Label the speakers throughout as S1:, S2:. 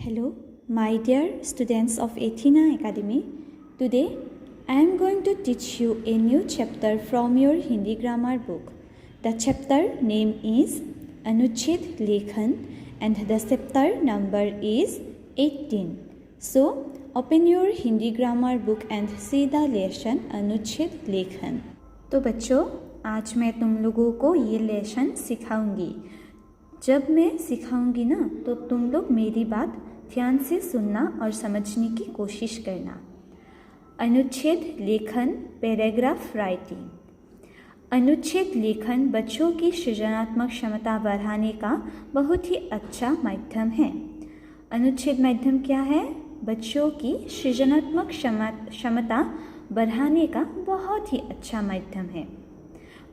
S1: Hello, my dear students of Athena Academy. Today, I am going to teach you a new chapter from your Hindi grammar book. The chapter name is Anuched Lekhan and the chapter number is 18. So, open your Hindi grammar book and see the lesson Anuched Lekhan. तो बच्चों, आज मैं तुम लोगों को ये lesson सिखाऊंगी. जब मैं सिखाऊंगी ना तो तुम लोग मेरी बात ध्यान से सुनना और समझने की कोशिश करना. अनुच्छेद लेखन, पैराग्राफ राइटिंग. अनुच्छेद लेखन बच्चों की सृजनात्मक क्षमता बढ़ाने का बहुत ही अच्छा माध्यम है. अनुच्छेद माध्यम क्या है? बच्चों की सृजनात्मक क्षमता बढ़ाने का बहुत ही अच्छा माध्यम है.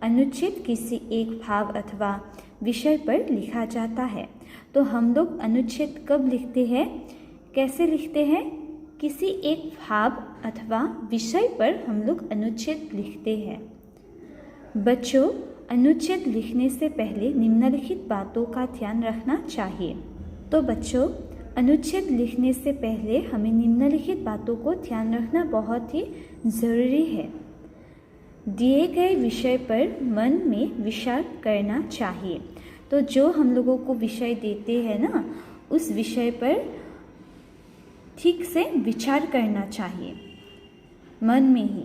S1: अनुच्छेद किसी एक भाव अथवा विषय पर लिखा जाता है. तो हम लोग अनुच्छेद कब लिखते हैं, कैसे लिखते हैं? किसी एक भाव अथवा विषय पर हम लोग अनुच्छेद लिखते हैं. बच्चों, अनुच्छेद लिखने से पहले निम्नलिखित बातों का ध्यान रखना चाहिए. तो बच्चों, अनुच्छेद लिखने से पहले हमें निम्नलिखित बातों को ध्यान रखना बहुत ही ज़रूरी है. दिए गए विषय पर मन में विचार करना चाहिए. तो जो हम लोगों को विषय देते हैं ना, उस विषय पर ठीक से विचार करना चाहिए. मन में ही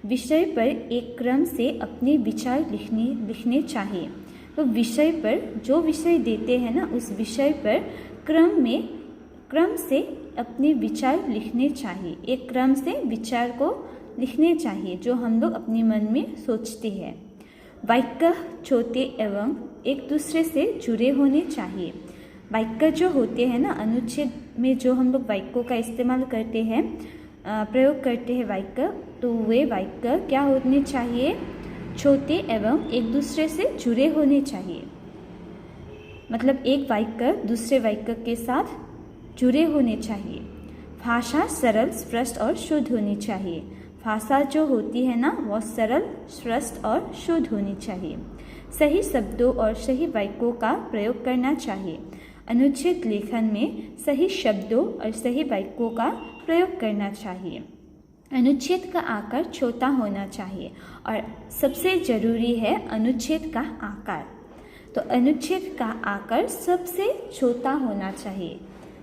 S1: विषय पर एक क्रम से अपने विचार लिखने चाहिए. तो विषय पर जो विषय देते हैं ना, उस विषय पर क्रम से अपने विचार लिखने चाहिए. एक क्रम से विचार को लिखने चाहिए जो हम लोग अपने मन में सोचते हैं. वाक्य छोटे एवं एक दूसरे से जुड़े होने चाहिए. वाक्य जो होते हैं ना, अनुच्छेद में जो हम लोग वाक्यों का इस्तेमाल करते हैं, प्रयोग करते हैं वाक्य, तो वे वाक्य क्या होने चाहिए? छोटे एवं एक दूसरे से जुड़े होने चाहिए. मतलब एक वाक्य दूसरे वाक्य के साथ जुड़े होने चाहिए. भाषा सरल, स्पष्ट और शुद्ध होनी चाहिए. भाषा जो होती है ना, वो सरल, स्पष्ट और शुद्ध होनी चाहिए. सही शब्दों और सही वाक्यों का प्रयोग करना चाहिए. अनुच्छेद लेखन में सही शब्दों और सही वाक्यों का प्रयोग करना चाहिए. अनुच्छेद का आकार छोटा होना चाहिए और सबसे ज़रूरी है अनुच्छेद का आकार. तो अनुच्छेद का आकार सबसे छोटा होना चाहिए.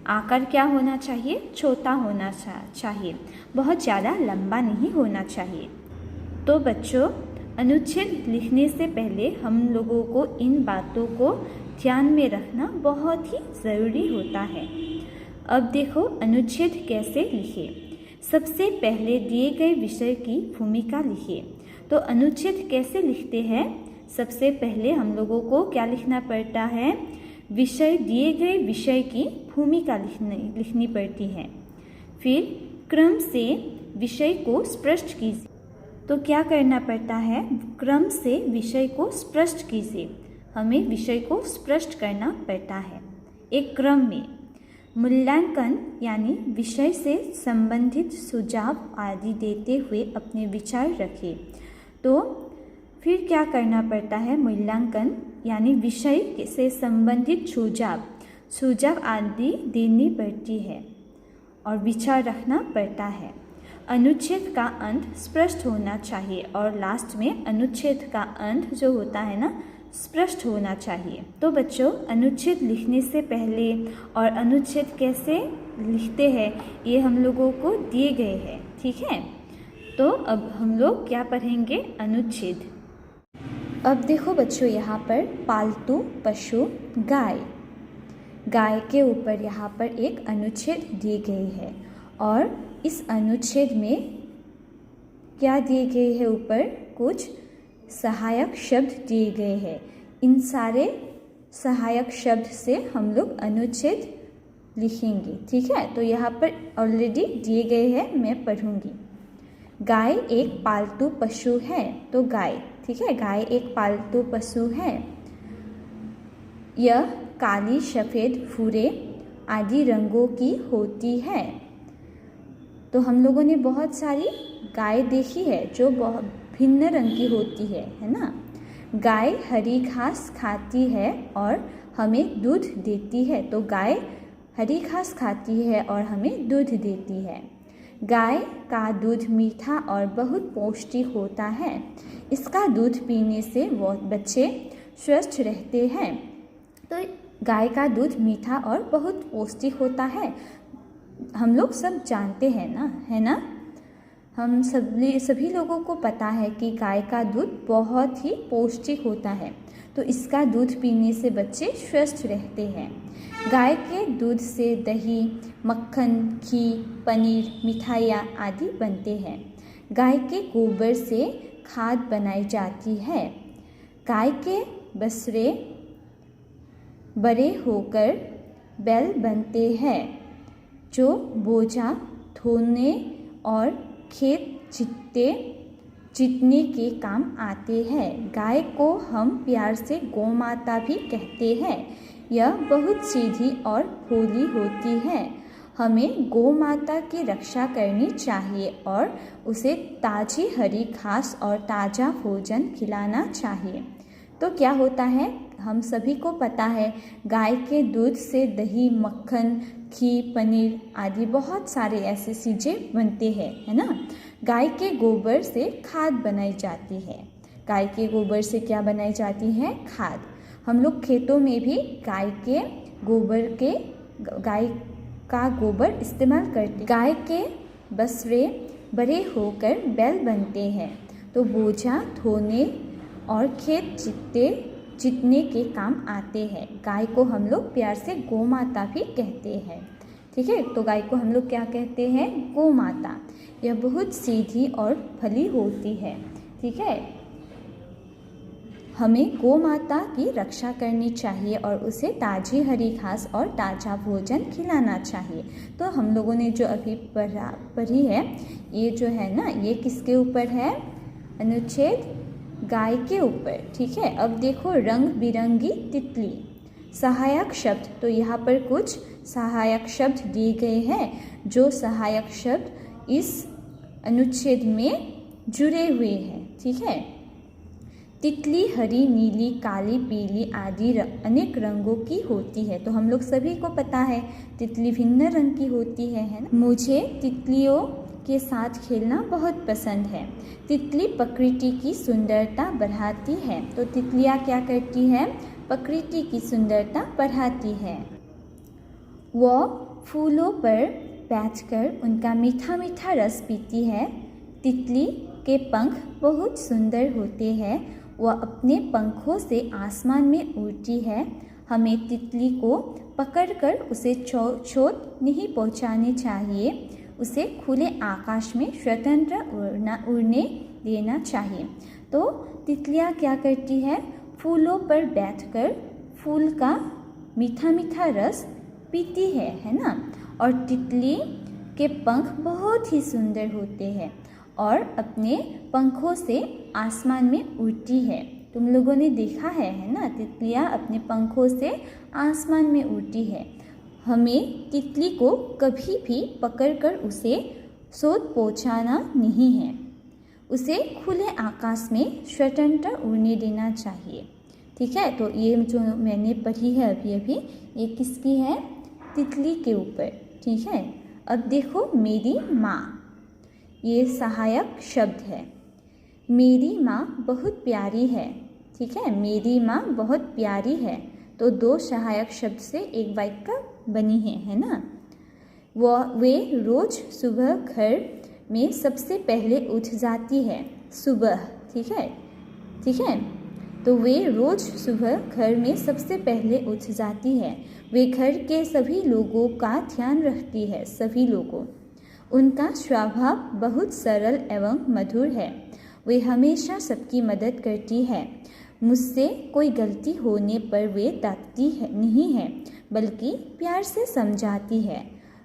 S1: आकार क्या होना चाहिए? छोटा होना चाहिए. बहुत ज़्यादा लंबा नहीं होना चाहिए. तो बच्चों, अनुच्छेद लिखने से पहले हम लोगों को इन बातों को ध्यान में रखना बहुत ही ज़रूरी होता है. अब देखो अनुच्छेद कैसे लिखें. सबसे पहले दिए गए विषय की भूमिका लिखिए. तो अनुच्छेद कैसे लिखते हैं? सबसे पहले हम लोगों को क्या लिखना पड़ता है? विषय, दिए गए विषय की भूमिका लिखनी पड़ती है. फिर क्रम से विषय को स्पष्ट कीजिए. तो क्या करना पड़ता है? क्रम से विषय को स्पष्ट कीजिए. हमें विषय को स्पष्ट करना पड़ता है एक क्रम में. मूल्यांकन यानी विषय से संबंधित सुझाव आदि देते हुए अपने विचार रखें. तो फिर क्या करना पड़ता है? मूल्यांकन यानी विषय से संबंधित सुझाव आदि देनी पड़ती है और विचार रखना पड़ता है. अनुच्छेद का अंत स्पष्ट होना चाहिए और लास्ट में अनुच्छेद का अंत जो होता है ना, स्पष्ट होना चाहिए. तो बच्चों, अनुच्छेद लिखने से पहले और अनुच्छेद कैसे लिखते हैं ये हम लोगों को दिए गए हैं. ठीक है, तो अब हम लोग क्या पढ़ेंगे? अनुच्छेद. अब देखो बच्चों, यहाँ पर पालतू पशु गाय के ऊपर यहाँ पर एक अनुच्छेद दी गई है और इस अनुच्छेद में क्या दिए गए हैं? ऊपर कुछ सहायक शब्द दिए गए हैं. इन सारे सहायक शब्द से हम लोग अनुच्छेद लिखेंगे. ठीक है, तो यहाँ पर ऑलरेडी दिए गए हैं, मैं पढ़ूंगी. गाय एक पालतू पशु है. तो गाय, ठीक है, गाय एक पालतू पशु है. यह काली, सफ़ेद, भूरे आदि रंगों की होती है. तो हम लोगों ने बहुत सारी गाय देखी है जो बहुत भिन्न रंग की होती है ना. गाय हरी घास खाती है और हमें दूध देती है. तो गाय हरी घास खाती है और हमें दूध देती है। गाय का दूध मीठा और बहुत पौष्टिक होता है। इसका दूध पीने से वो बच्चे स्वस्थ रहते हैं। तो गाय का दूध मीठा और बहुत पौष्टिक होता है, हम लोग सब जानते हैं ना, है ना। हम सभी लोगों को पता है कि गाय का दूध बहुत ही पौष्टिक होता है, तो इसका दूध पीने से बच्चे स्वस्थ रहते हैं। गाय के दूध से दही, मक्खन, घी, पनीर, मिठाइयाँ आदि बनते हैं। गाय के गोबर से खाद बनाई जाती है। गाय के बछड़े बड़े होकर बैल बनते हैं, जो बोझा ढोने और खेत जीतने के काम आते हैं। गाय को हम प्यार से गौ माता भी कहते हैं। यह बहुत सीधी और भोली होती है। हमें गौ माता की रक्षा करनी चाहिए और उसे ताज़ी हरी घास और ताज़ा भोजन खिलाना चाहिए। तो क्या होता है, हम सभी को पता है गाय के दूध से दही, मक्खन, घी, पनीर आदि बहुत सारे ऐसे चीज़ें बनते हैं, है ना। गाय के गोबर से खाद बनाई जाती है। गाय के गोबर से क्या बनाई जाती है? खाद। हम लोग खेतों में भी गाय का गोबर इस्तेमाल करते। गाय के बछड़े बड़े होकर बैल बनते हैं, तो बोझा ढोने और खेत जीतने के काम आते हैं। गाय को हम लोग प्यार से गौ माता भी कहते हैं। ठीक है, तो गाय को हम लोग क्या कहते हैं? गौ माता। यह बहुत सीधी और भली होती है। ठीक है, हमें गौ माता की रक्षा करनी चाहिए और उसे ताज़ी हरी घास और ताज़ा भोजन खिलाना चाहिए। तो हम लोगों ने जो अभी पढ़ी है, ये जो है ना, ये किसके ऊपर है? अनुच्छेद गाय के ऊपर। ठीक है, अब देखो रंग बिरंगी तितली। सहायक शब्द, तो यहाँ पर कुछ सहायक शब्द दिए गए हैं। जो सहायक शब्द इस अनुच्छेद में जुड़े हुए हैं। ठीक है, तितली हरी, नीली, काली, पीली आदि अनेक रंगों की होती है। तो हम लोग सभी को पता है तितली भिन्न रंग की होती है ना। मुझे तितलियों के साथ खेलना बहुत पसंद है। तितली प्रकृति की सुंदरता बढ़ाती है। तो तितलियाँ क्या करती हैं? प्रकृति की सुंदरता बढ़ाती है। वह फूलों पर बैठकर उनका मीठा मीठा रस पीती है। तितली के पंख बहुत सुंदर होते हैं। वह अपने पंखों से आसमान में उड़ती है। हमें तितली को पकड़कर उसे चोट नहीं पहुंचानी चाहिए। उसे खुले आकाश में स्वतंत्र उड़ने देना चाहिए। तो तितलियाँ क्या करती है? फूलों पर बैठकर फूल का मीठा मीठा रस पीती है ना। और तितली के पंख बहुत ही सुंदर होते हैं और अपने पंखों से आसमान में उड़ती है। तुम लोगों ने देखा है ना, तितलियाँ अपने पंखों से आसमान में उड़ती है। हमें तितली को कभी भी पकड़कर उसे चोट पहुंचाना नहीं है। उसे खुले आकाश में स्वतंत्र उड़ने देना चाहिए। ठीक है, तो ये जो मैंने पढ़ी है अभी ये किसकी है? तितली के ऊपर। ठीक है, अब देखो मेरी माँ, ये सहायक शब्द है। मेरी माँ बहुत प्यारी है। ठीक है, मेरी माँ बहुत प्यारी है। तो दो सहायक शब्द से एक वाक्य बनी है ना। वे रोज़ सुबह घर में सबसे पहले उठ जाती है। सुबह, ठीक है, तो वे रोज़ सुबह घर में सबसे पहले उठ जाती है। वे घर के सभी लोगों का ध्यान रखती है, सभी लोगों। उनका स्वभाव बहुत सरल एवं मधुर है। वे हमेशा सबकी मदद करती है। मुझसे कोई गलती होने पर वे डांटती नहीं है, बल्कि प्यार से समझाती है।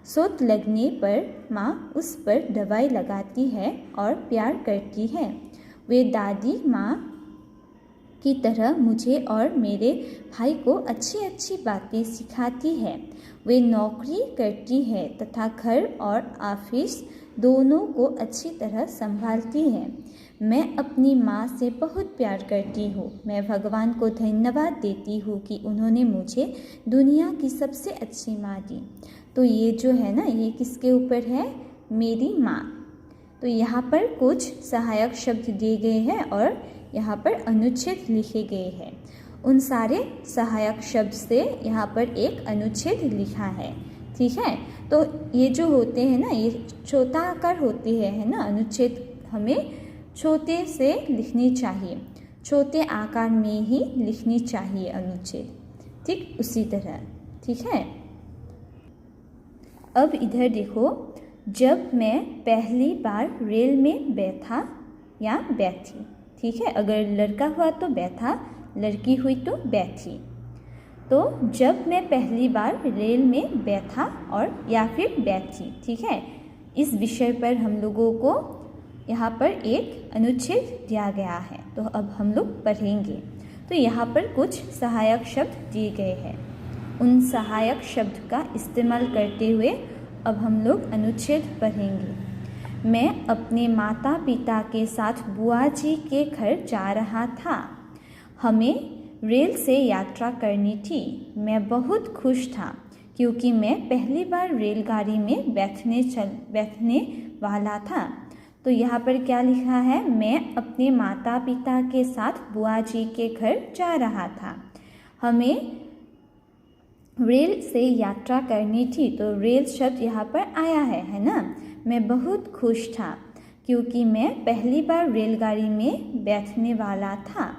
S1: चोट लगने पर माँ उस पर दवाई लगाती है और प्यार करती है। वे दादी माँ की तरह मुझे और मेरे भाई को अच्छी अच्छी बातें सिखाती है। वे नौकरी करती है तथा घर और ऑफिस दोनों को अच्छी तरह संभालती है। मैं अपनी माँ से बहुत प्यार करती हूँ। मैं भगवान को धन्यवाद देती हूँ कि उन्होंने मुझे दुनिया की सबसे अच्छी माँ दी। तो ये जो है ना, ये किसके ऊपर है? मेरी माँ। तो यहाँ पर कुछ सहायक शब्द दिए गए हैं और यहाँ पर अनुच्छेद लिखे गए हैं। उन सारे सहायक शब्द से यहाँ पर एक अनुच्छेद लिखा है, ठीक है। तो ये जो होते हैं ना, ये छोटा आकार होती है ना। अनुच्छेद हमें छोटे से लिखनी चाहिए, छोटे आकार में ही लिखनी चाहिए अनुच्छेद, ठीक उसी तरह, ठीक है। अब इधर देखो, जब मैं पहली बार रेल में बैठा या बैठी, ठीक है। अगर लड़का हुआ तो बैठा, लड़की हुई तो बैठी। तो जब मैं पहली बार रेल में बैठा और या फिर बैठी, ठीक है। इस विषय पर हम लोगों को यहाँ पर एक अनुच्छेद दिया गया है, तो अब हम लोग पढ़ेंगे। तो यहाँ पर कुछ सहायक शब्द दिए गए हैं। उन सहायक शब्द का इस्तेमाल करते हुए अब हम लोग अनुच्छेद पढ़ेंगे। मैं अपने माता पिता के साथ बुआ जी के घर जा रहा था। हमें रेल से यात्रा करनी थी। मैं बहुत खुश था क्योंकि मैं पहली बार रेलगाड़ी में बैठने वाला था। तो यहाँ पर क्या लिखा है? मैं अपने माता पिता के साथ बुआ जी के घर जा रहा था। हमें रेल से यात्रा करनी थी, तो रेल शब्द यहाँ पर आया है ना। मैं बहुत खुश था क्योंकि मैं पहली बार रेलगाड़ी में बैठने वाला था।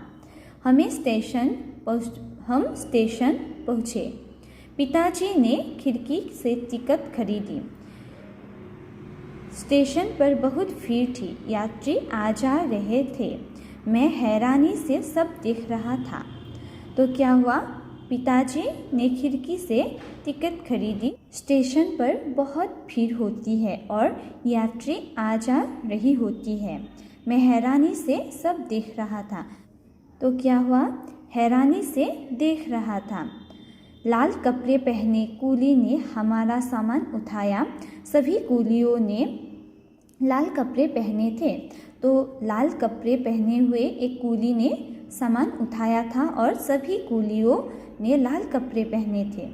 S1: हम स्टेशन पहुँचे। पिताजी ने खिड़की से टिकट खरीदी। स्टेशन पर बहुत भीड़ थी, यात्री आ जा रहे थे। मैं हैरानी से सब देख रहा था। तो क्या हुआ? पिताजी ने खिड़की से टिकट खरीदी। स्टेशन पर बहुत भीड़ होती है और यात्री आ जा रही होती है। मैं हैरानी से सब देख रहा था। तो क्या हुआ? हैरानी से देख रहा था। लाल कपड़े पहने कूली ने हमारा सामान उठाया। सभी कूलियों ने लाल कपड़े पहने थे। तो लाल कपड़े पहने हुए एक कूली ने सामान उठाया था और सभी कूलियों ने लाल कपड़े पहने थे।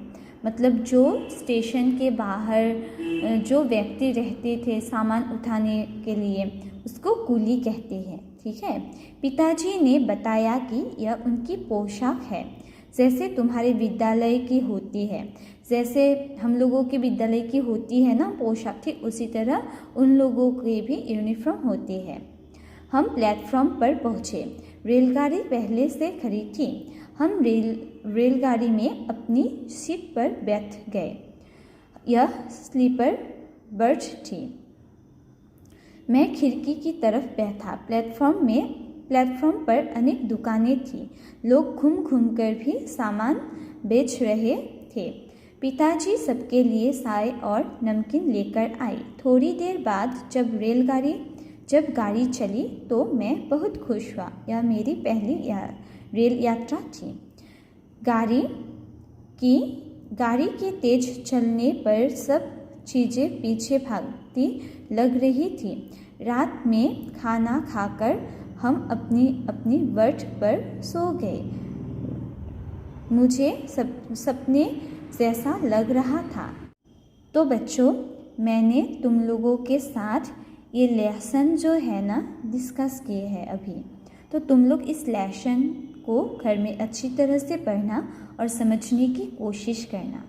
S1: मतलब जो स्टेशन के बाहर जो व्यक्ति रहते थे सामान उठाने के लिए, उसको कूली कहते हैं, ठीक है। पिताजी ने बताया कि यह उनकी पोशाक है, जैसे तुम्हारे विद्यालय की होती है। जैसे हम लोगों के विद्यालय की होती है ना पोशाक, ठीक उसी तरह उन लोगों की भी यूनिफॉर्म होती है। हम प्लेटफॉर्म पर पहुँचे। रेलगाड़ी पहले से खड़ी थी। हम रेलगाड़ी में अपनी सीट पर बैठ गए। यह स्लीपर बर्थ थी। मैं खिड़की की तरफ बैठा। प्लेटफॉर्म पर अनेक दुकानें थीं। लोग घूम घूम कर भी सामान बेच रहे थे। पिताजी सबके लिए चाय और नमकीन लेकर आए। थोड़ी देर बाद जब गाड़ी चली तो मैं बहुत खुश हुआ। यह मेरी पहली रेल यात्रा थी। गाड़ी के तेज चलने पर सब चीज़ें पीछे भागती लग रही थी। रात में खाना खाकर हम अपनी बर्थ पर सो गए। मुझे सपने जैसा लग रहा था। तो बच्चों, मैंने तुम लोगों के साथ ये लेसन जो है ना डिस्कस किए हैं अभी। तो तुम लोग इस लेसन को घर में अच्छी तरह से पढ़ना और समझने की कोशिश करना।